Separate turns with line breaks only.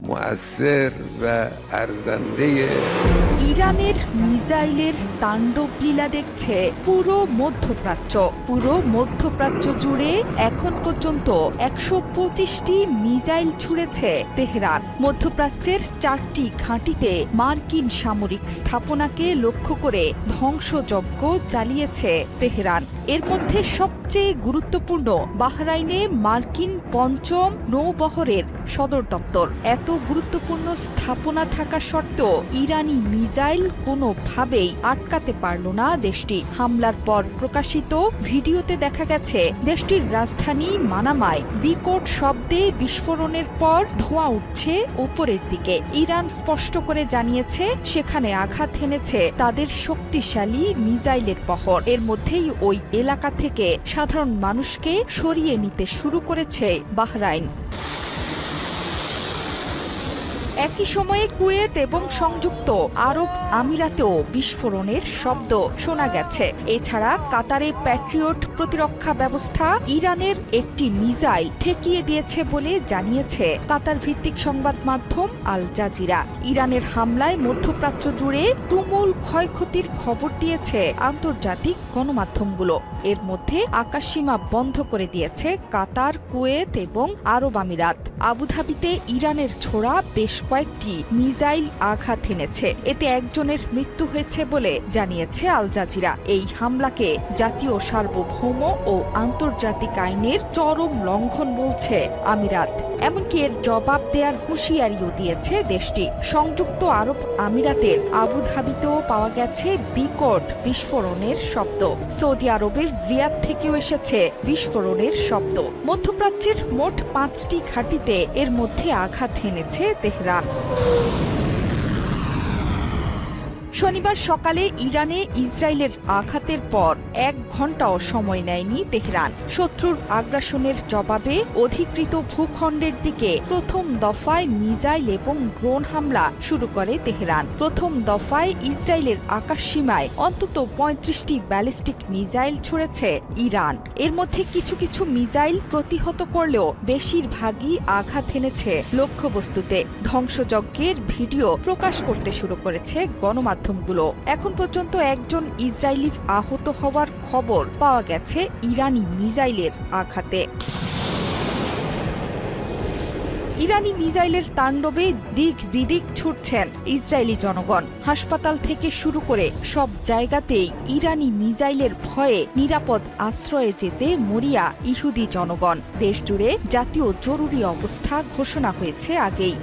مؤثر و ارزنده
ইরানের মিসাইলের তাণ্ডব লীলা দেখছে পুরো মধ্যপ্রাচ্য জুড়ে এখন পর্যন্ত ১২৫টি মিসাইল ছুড়েছে তেহরান। মধ্যপ্রাচ্যের ৪টি ঘাঁটিতে মার্কিন সামরিক স্থাপনাকে লক্ষ্য করে ধ্বংসযজ্ঞ চালিয়েছে তেহরান। এর মধ্যে সবচেয়ে গুরুত্বপূর্ণ বাহরাইনে মার্কিন পঞ্চম নৌবহরের সদর দপ্তর। এত গুরুত্বপূর্ণ স্থাপনা থাকা সত্ত্বেও ইরানি মিসাইল কোনোভাবেই আটকাতে পারল না দেশটি। হামলার পর প্রকাশিত ভিডিওতে দেখা গেছে দেশটির রাজধানী মানামায় বিকট শব্দে বিস্ফোরণের পর ধোঁয়া উঠছে উপরের দিকে। ইরান স্পষ্ট করে জানিয়েছে সেখানে আঘাত হেনেছে তাদের শক্তিশালী মিসাইলের বহর। এর মধ্যেই ওই এলাকা থেকে সাধারণ মানুষকে সরিয়ে নিতে শুরু করেছে বাহরাইন। একই সময়ে কুয়েত এবং সংযুক্ত আরব আমিরাতেও বিস্ফোরণের শব্দ শোনা গেছে। এছাড়া কাতারে প্যাট্রিয়ট প্রতিরক্ষা ব্যবস্থা ইরানের একটি মিসাইল ঠেকিয়ে দিয়েছে বলে জানিয়েছে কাতার ভিত্তিক সংবাদ মাধ্যম আল জাজিরা। ইরানের হামলায় মধ্যপ্রাচ্য জুড়ে তুমুল ক্ষয়ক্ষতির খবর দিয়েছে আন্তর্জাতিক গণমাধ্যমগুলো। এর মধ্যে আকাশসীমা বন্ধ করে দিয়েছে কাতার, কুয়েত এবং আরব আমিরাত। আবুধাবিতে ইরানের ছোড়া বেশ কয়েকটি মিসাইল আঘাত এনেছে। এতে একজনের মৃত্যু হয়েছে বলে জানিয়েছে আল জাজিরা। এই হামলাকে জাতীয় সার্বভৌম ও আন্তর্জাতিক আইনের চরম লঙ্ঘন বলছে আমিরাত। এমনকি এর জবাব দেওয়ার হুঁশিয়ারিও দিয়েছে দেশটি। সংযুক্ত আরব আমিরাতের আবুধাবিতেও পাওয়া গেছে বিকট বিস্ফোরণের শব্দ। সৌদি আরবের রিয়াদ থেকেও এসেছে বিস্ফোরণের শব্দ। মধ্যপ্রাচ্যের মোট 5টি ঘাঁটিতে এর মধ্যে আঘাত হেনেছে তেহরান। শনিবার সকালে ইরানে ইসরায়েলের আঘাতের পর 1 ঘণ্টাও সময় নেয়নি তেহরান। শত্রুর আগ্রাসনের জবাবে অধিকৃত ভূখণ্ডের দিকে প্রথম দফায় মিসাইল এবং ড্রোন হামলা শুরু করে তেহরান। প্রথম দফায় ইসরায়েলের আকাশসীমায় অন্তত 35টি ব্যালিস্টিক মিসাইল ছুড়েছে ইরান। এর মধ্যে কিছু কিছু মিসাইল প্রতিহত করলেও বেশিরভাগই আঘাত হেনেছে লক্ষ্যবস্তুতে। ধ্বংসযজ্ঞের ভিডিও প্রকাশ করতে শুরু করেছে গণমাধ্যম। এখন পর্যন্ত একজন ইসরায়েলি আহত হওয়ার খবর পাওয়া গেছে ইরানি মিসাইলের আঘাতে। ইরানি মিসাইলের তাণ্ডবে দিক বিদিক ছুটছেন ইসরায়েলি জনগণ। হাসপাতাল থেকে শুরু করে সব জায়গাতেই ইরানি মিসাইলের ভয়ে নিরাপদ আশ্রয়ে যেতে মরিয়া ইহুদি জনগণ। দেশজুড়ে জাতীয় জরুরি অবস্থা ঘোষণা হয়েছে আগেই।